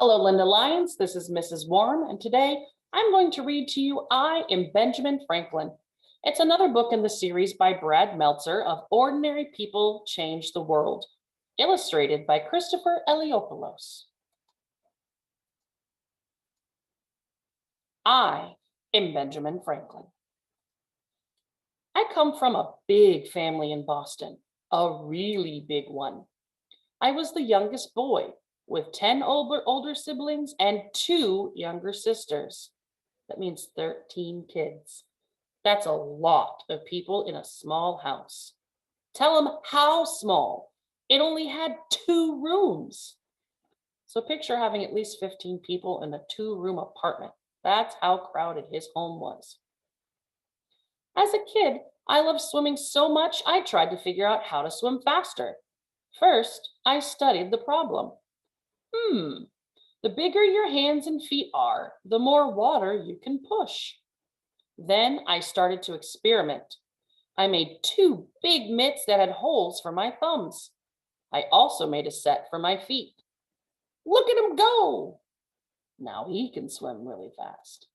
Hello, Linda Lyons. This is Mrs. Warm, and today I'm going to read to you I Am Benjamin Franklin. It's another book in the series by Brad Meltzer of Ordinary People Change the World, illustrated by Christopher Eliopoulos. I am Benjamin Franklin. I come from a big family in Boston, a really big one. I was the youngest boy, with 10 older siblings and 2 younger sisters. That means 13 kids. That's a lot of people in a small house. Tell them how small. It only had 2 rooms. So picture having at least 15 people in a 2-room apartment. That's how crowded his home was. As a kid, I loved swimming so much, I tried to figure out how to swim faster. First, I studied the problem. The bigger your hands and feet are, the more water you can push. Then I started to experiment. I made 2 big mitts that had holes for my thumbs. I also made a set for my feet. Look at him go! Now he can swim really fast.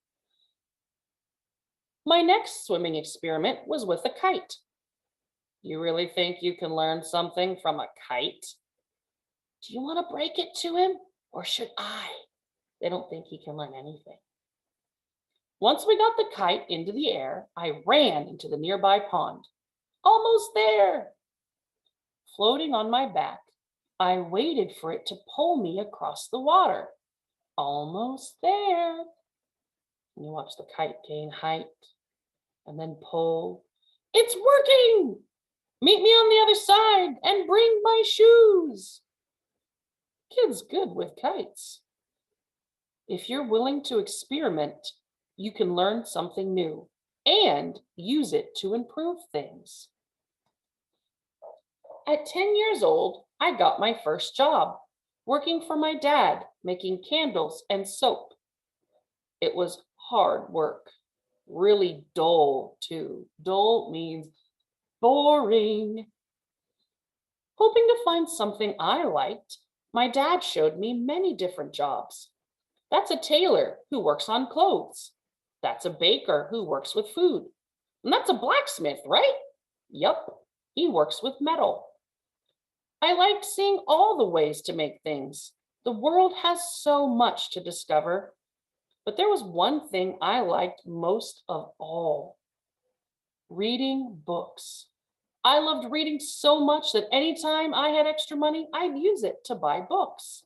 My next swimming experiment was with a kite. You really think you can learn something from a kite? Do you want to break it to him? Or should I? They don't think he can learn anything. Once we got the kite into the air, I ran into the nearby pond. Almost there. Floating on my back, I waited for it to pull me across the water. Almost there. And you watch the kite gain height and then pull. It's working! Meet me on the other side and bring my shoes. Kid's good with kites. If you're willing to experiment, you can learn something new and use it to improve things. At 10 years old, I got my first job, working for my dad, making candles and soap. It was hard work, really dull too. Dull means boring. Hoping to find something I liked, my dad showed me many different jobs. That's a tailor who works on clothes. That's a baker who works with food. And that's a blacksmith, right? Yup, he works with metal. I liked seeing all the ways to make things. The world has so much to discover, but there was one thing I liked most of all: reading books. I loved reading so much that anytime I had extra money, I'd use it to buy books.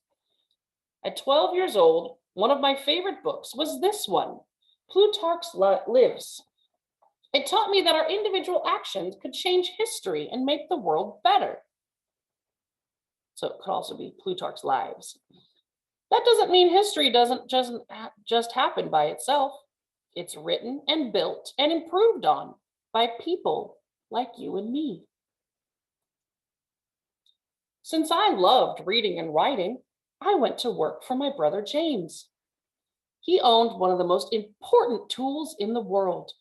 At 12 years old, one of my favorite books was this one, Plutarch's Lives. It taught me that our individual actions could change history and make the world better. So it could also be Plutarch's Lives. That doesn't mean history doesn't just happen by itself. It's written and built and improved on by people like you and me. Since I loved reading and writing, I went to work for my brother James. He owned one of the most important tools in the world,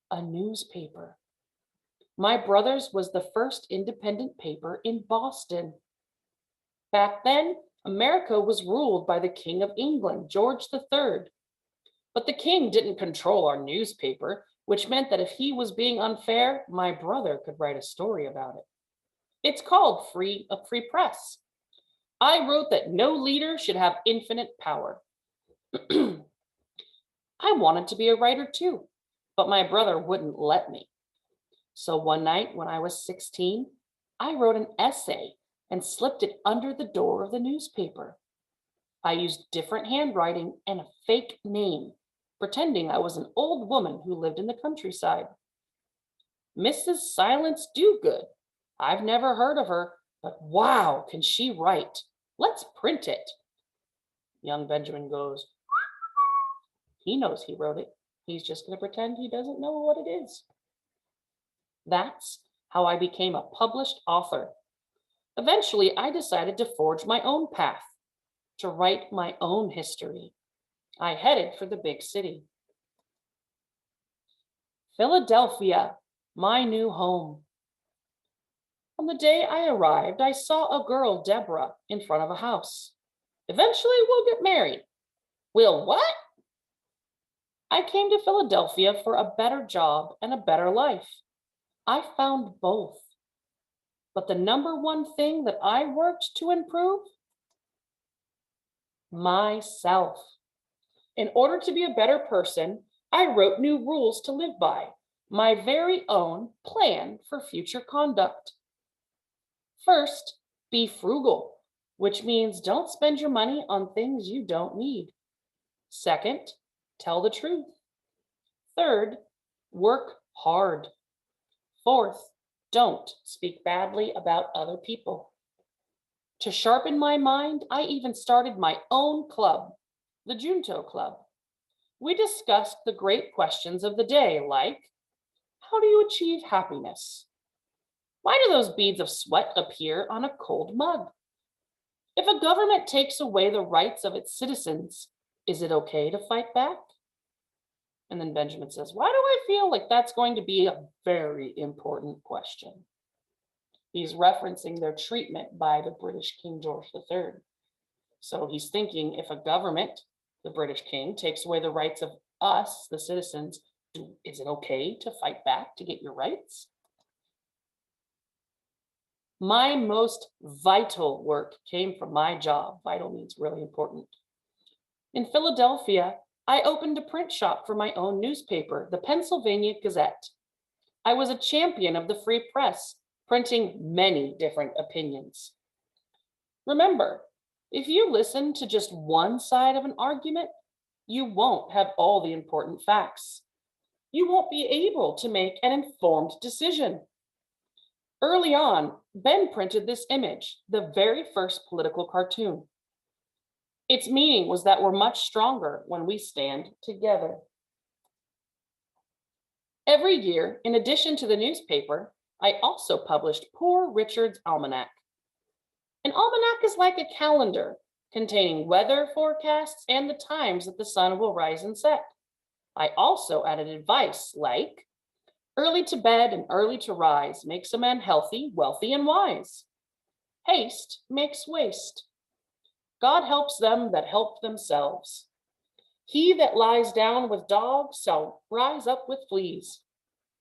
a newspaper. My brother's was the first independent paper in Boston. Back then, America was ruled by the King of England, George III. But the king didn't control our newspaper, which meant that if he was being unfair, my brother could write a story about it. It's called a free press. I wrote that no leader should have infinite power. I wanted to be a writer too, but my brother wouldn't let me. So one night when I was 16, I wrote an essay and slipped it under the door of the newspaper. I used different handwriting and a fake name, pretending I was an old woman who lived in the countryside. Mrs. Silence Dogood. I've never heard of her, but wow, can she write? Let's print it. Young Benjamin goes, he knows he wrote it. He's just going to pretend he doesn't know what it is. That's how I became a published author. Eventually, I decided to forge my own path, to write my own history. I headed for the big city. Philadelphia, my new home. On the day I arrived, I saw a girl, Deborah, in front of a house. Eventually, we'll get married. Will what? I came to Philadelphia for a better job and a better life. I found both. But the number one thing that I worked to improve? Myself. In order to be a better person, I wrote new rules to live by, my very own plan for future conduct. First, be frugal, which means don't spend your money on things you don't need. Second, tell the truth. Third, work hard. Fourth, don't speak badly about other people. To sharpen my mind, I even started my own club, the Junto Club. We discussed the great questions of the day, like, how do you achieve happiness? Why do those beads of sweat appear on a cold mug? If a government takes away the rights of its citizens, is it okay to fight back? And then Benjamin says, why do I feel like that's going to be a very important question? He's referencing their treatment by the British King George III. So he's thinking, if a government, the British king, takes away the rights of us, the citizens, is it okay to fight back to get your rights? My most vital work came from my job. Vital means really important. In Philadelphia, I opened a print shop for my own newspaper, the Pennsylvania Gazette. I was a champion of the free press, printing many different opinions. Remember, if you listen to just one side of an argument, you won't have all the important facts. You won't be able to make an informed decision. Early on, Ben printed this image, the very first political cartoon. Its meaning was that we're much stronger when we stand together. Every year, in addition to the newspaper, I also published Poor Richard's Almanac. An almanac is like a calendar containing weather forecasts and the times that the sun will rise and set. I also added advice like, early to bed and early to rise makes a man healthy, wealthy, and wise. Haste makes waste. God helps them that help themselves. He that lies down with dogs shall rise up with fleas.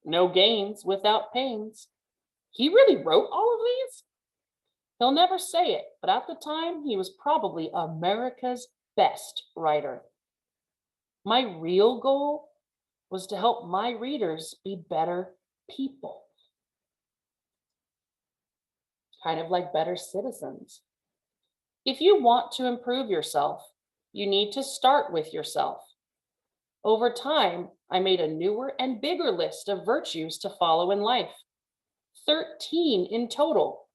No gains without pains. He really wrote all of these? He'll never say it, but at the time, he was probably America's best writer. My real goal was to help my readers be better people. Kind of like better citizens. If you want to improve yourself, you need to start with yourself. Over time, I made a newer and bigger list of virtues to follow in life. 13 in total,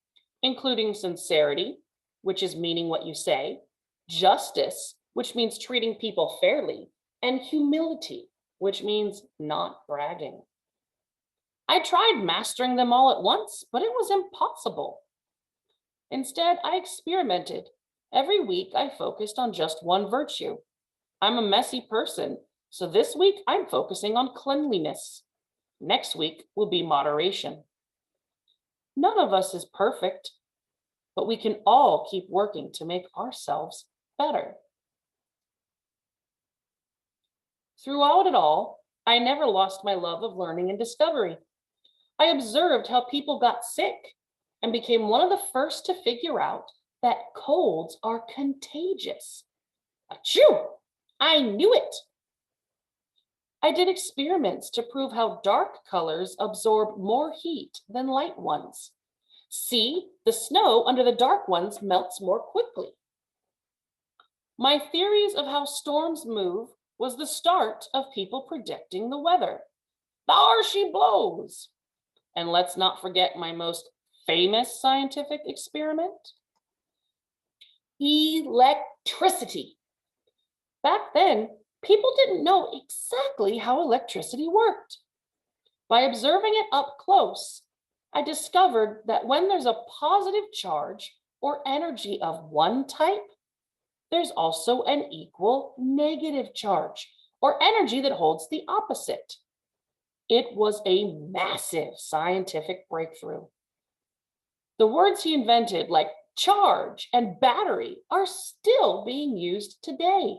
including sincerity, which is meaning what you say, justice, which means treating people fairly, and humility, which means not bragging. I tried mastering them all at once, but it was impossible. Instead, I experimented. Every week, I focused on just one virtue. I'm a messy person, so this week I'm focusing on cleanliness. Next week will be moderation. None of us is perfect, but we can all keep working to make ourselves better. Throughout it all, I never lost my love of learning and discovery. I observed how people got sick and became one of the first to figure out that colds are contagious. Achoo! I knew it. I did experiments to prove how dark colors absorb more heat than light ones. See, the snow under the dark ones melts more quickly. My theories of how storms move was the start of people predicting the weather. There she blows. And let's not forget my most famous scientific experiment. Electricity. Back then, people didn't know exactly how electricity worked. By observing it up close, I discovered that when there's a positive charge or energy of one type, there's also an equal negative charge or energy that holds the opposite. It was a massive scientific breakthrough. The words he invented, like charge, and battery are still being used today.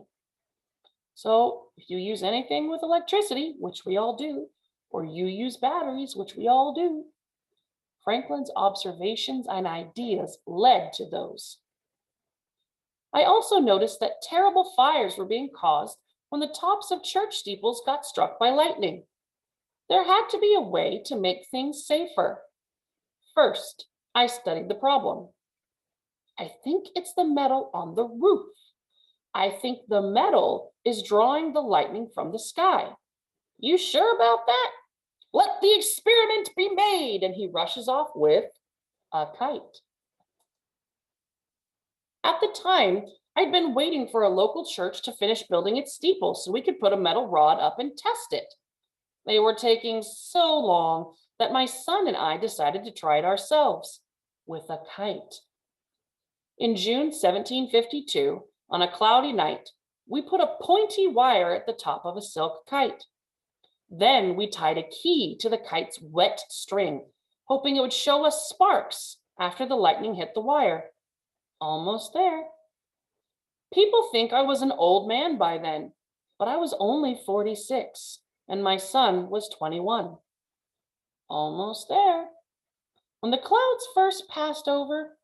So if you use anything with electricity, which we all do, or you use batteries, which we all do, Franklin's observations and ideas led to those. I also noticed that terrible fires were being caused when the tops of church steeples got struck by lightning. There had to be a way to make things safer. First, I studied the problem. I think it's the metal on the roof. I think the metal is drawing the lightning from the sky. You sure about that? Let the experiment be made. And he rushes off with a kite. At the time, I'd been waiting for a local church to finish building its steeple so we could put a metal rod up and test it. They were taking so long that my son and I decided to try it ourselves with a kite. In June 1752, on a cloudy night, we put a pointy wire at the top of a silk kite. Then we tied a key to the kite's wet string, hoping it would show us sparks after the lightning hit the wire. Almost there. People think I was an old man by then, but I was only 46, and my son was 21. Almost there. When the clouds first passed over,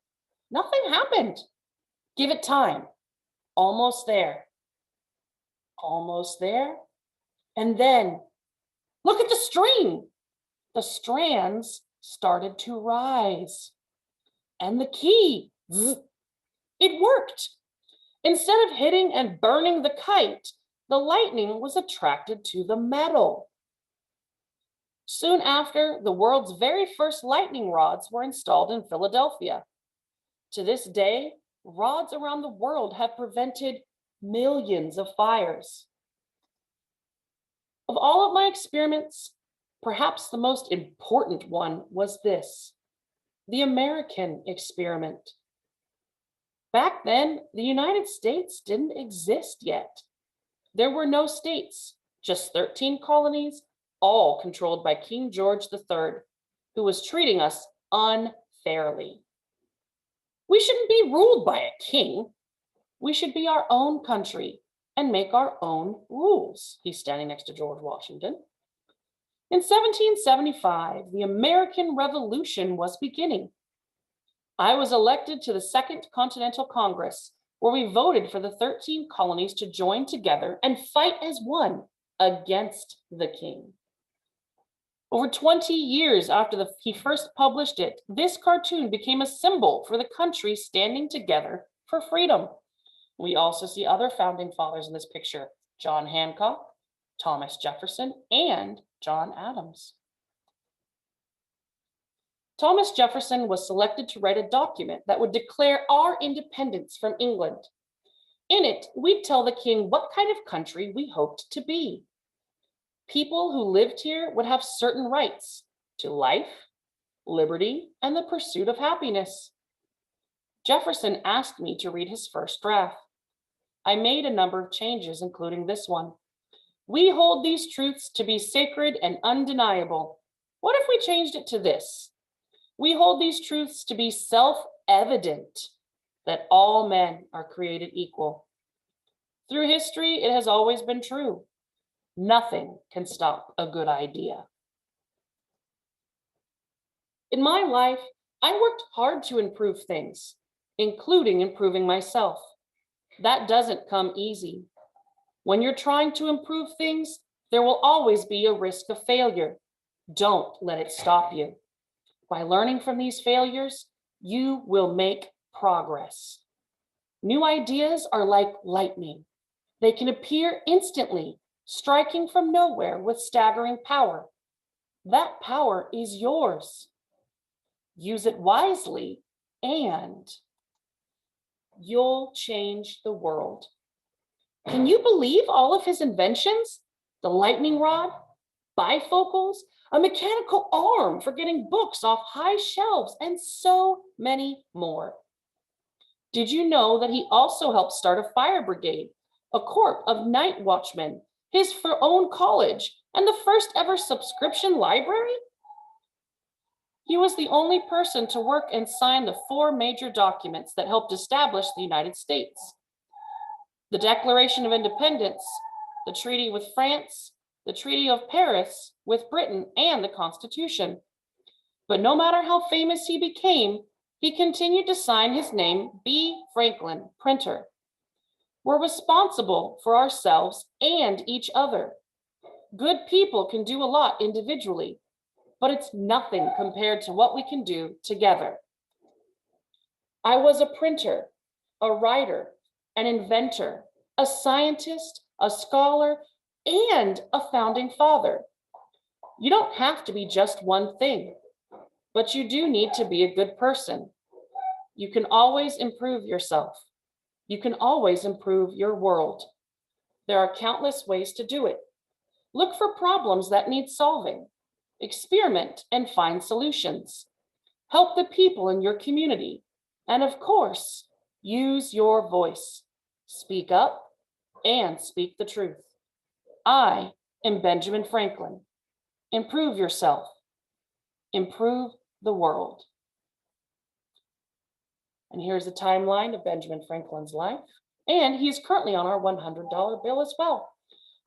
nothing happened. Give it time. Almost there. Almost there. And then, look at the string. The strands started to rise. And the key, it worked. Instead of hitting and burning the kite, the lightning was attracted to the metal. Soon after, the world's very first lightning rods were installed in Philadelphia. To this day, rods around the world have prevented millions of fires. Of all of my experiments, perhaps the most important one was this, the American experiment. Back then, the United States didn't exist yet. There were no states, just 13 colonies, all controlled by King George III, who was treating us unfairly. We shouldn't be ruled by a king. We should be our own country and make our own rules. He's standing next to George Washington. In 1775, the American Revolution was beginning. I was elected to the Second Continental Congress, where we voted for the 13 colonies to join together and fight as one against the king. Over 20 years after he first published it, this cartoon became a symbol for the country standing together for freedom. We also see other founding fathers in this picture, John Hancock, Thomas Jefferson, and John Adams. Thomas Jefferson was selected to write a document that would declare our independence from England. In it, we'd tell the king what kind of country we hoped to be. People who lived here would have certain rights to life, liberty, and the pursuit of happiness. Jefferson asked me to read his first draft. I made a number of changes, including this one. We hold these truths to be sacred and undeniable. What if we changed it to this? We hold these truths to be self-evident, that all men are created equal. Through history, it has always been true. Nothing can stop a good idea. In my life, I worked hard to improve things, including improving myself. That doesn't come easy. When you're trying to improve things, there will always be a risk of failure. Don't let it stop you. By learning from these failures, you will make progress. New ideas are like lightning. They can appear instantly, striking from nowhere with staggering power. That power is yours. Use it wisely, and you'll change the world. Can you believe all of his inventions? The lightning rod, bifocals, a mechanical arm for getting books off high shelves, and so many more. Did you know that he also helped start a fire brigade, a corps of night watchmen, his own college, and the first ever subscription library? He was the only person to work and sign the four major documents that helped establish the United States: the Declaration of Independence, the Treaty with France, the Treaty of Paris with Britain, and the Constitution. But no matter how famous he became, he continued to sign his name, B. Franklin, printer. We're responsible for ourselves and each other. Good people can do a lot individually, but it's nothing compared to what we can do together. I was a printer, a writer, an inventor, a scientist, a scholar, and a founding father. You don't have to be just one thing, but you do need to be a good person. You can always improve yourself. You can always improve your world. There are countless ways to do it. Look for problems that need solving. Experiment and find solutions. Help the people in your community. And of course, use your voice. Speak up and speak the truth. I am Benjamin Franklin. Improve yourself. Improve the world. And here's a timeline of Benjamin Franklin's life. And he's currently on our $100 bill as well.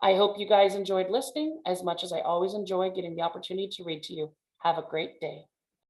I hope you guys enjoyed listening as much as I always enjoy getting the opportunity to read to you. Have a great day.